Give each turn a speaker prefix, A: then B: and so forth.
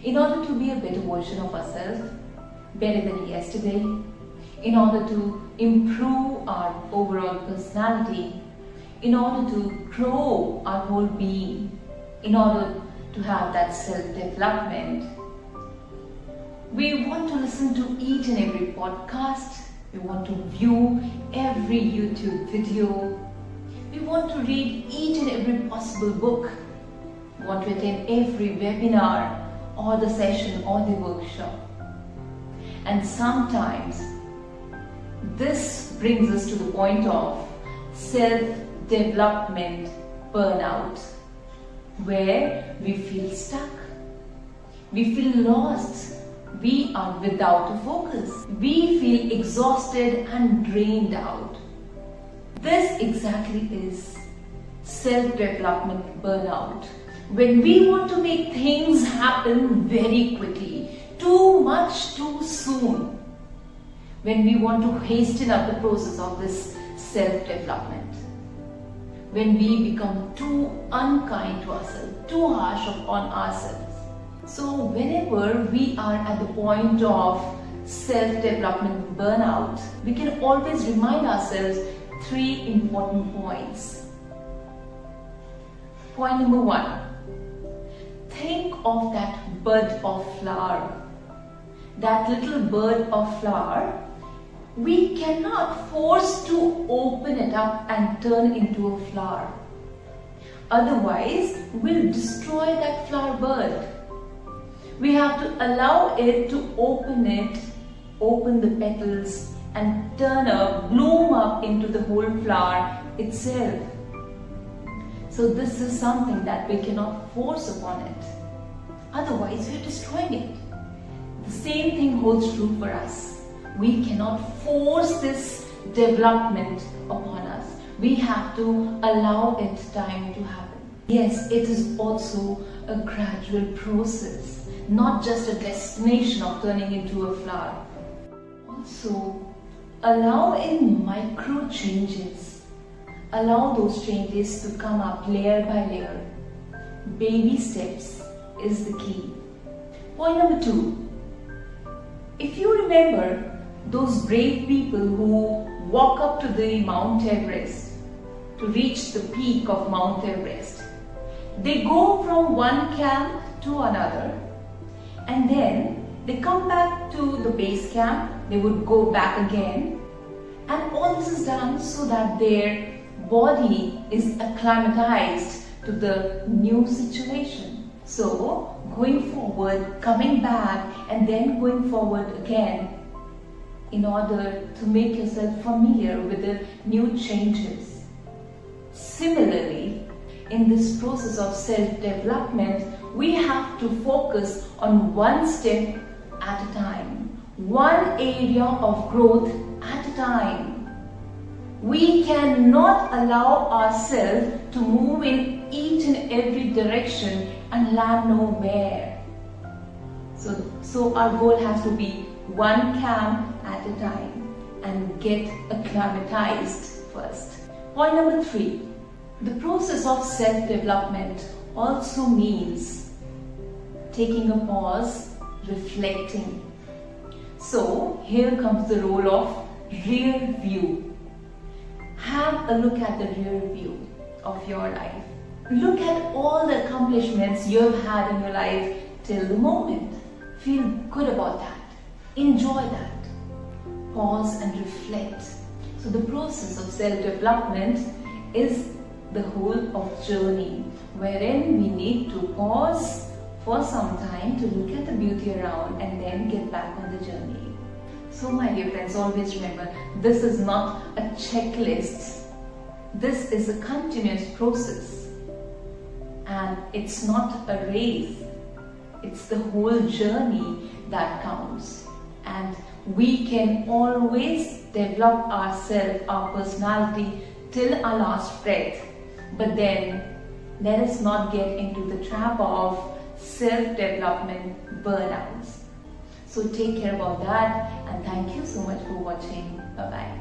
A: in order to be a better version of ourselves, better than yesterday, in order to improve our overall personality, in order to grow our whole being, in order to have that self-development. We want to listen to each and every podcast. We want to view every YouTube video. We want to read each and every possible book. We want to attend every webinar or the session or the workshop. And sometimes this brings us to the point of self-development burnout, where we feel stuck, we feel lost, we are without a focus, we feel exhausted and drained out. This exactly is self-development burnout. When we want to make things happen very quickly, too much too soon. When we want to hasten up the process of this self-development. When we become too unkind to ourselves, too harsh on ourselves. So whenever we are at the point of self-development burnout, we can always remind ourselves 3 important points. Point number 1. Think of that bud of flower. That little bird of flower, we cannot force to open it up and turn into a flower. Otherwise, we'll destroy that flower bird. We have to allow it to open the petals and turn up, bloom up into the whole flower itself. So this is something that we cannot force upon it. Otherwise, we're destroying it. The same thing holds true for us. We cannot force this development upon us. We have to allow it time to happen. Yes, it is also a gradual process, not just a destination of turning into a flower. Also, allow in micro changes. Allow those changes to come up layer by layer. Baby steps is the key. Point number 2. If you remember those brave people who walk up to the Mount Everest to reach the peak of Mount Everest, they go from one camp to another and then they come back to the base camp, they would go back again, and all this is done so that their body is acclimatized to the new situation. So going forward, coming back and then going forward again in order to make yourself familiar with the new changes. Similarly, in this process of self-development, we have to focus on one step at a time, one area of growth at a time. We cannot allow ourselves to move in each and every direction and land nowhere. So our goal has to be one camp at a time and get acclimatized first. Point number 3. The process of self-development also means taking a pause, reflecting. So here comes the role of rear view. Have a look at the rear view of your life. Look at all the accomplishments you've had in your life till the moment. Feel good about that. Enjoy that. Pause and reflect. So the process of self-development is the whole of journey, wherein we need to pause for some time to look at the beauty around and then get back on the journey. So my dear friends, always remember, this is not a checklist. This is a continuous process. And it's not a race. It's the whole journey that counts. And we can always develop ourselves, our personality till our last breath. But then let us not get into the trap of self-development burnouts. So take care about that, and thank you so much for watching. Bye-bye.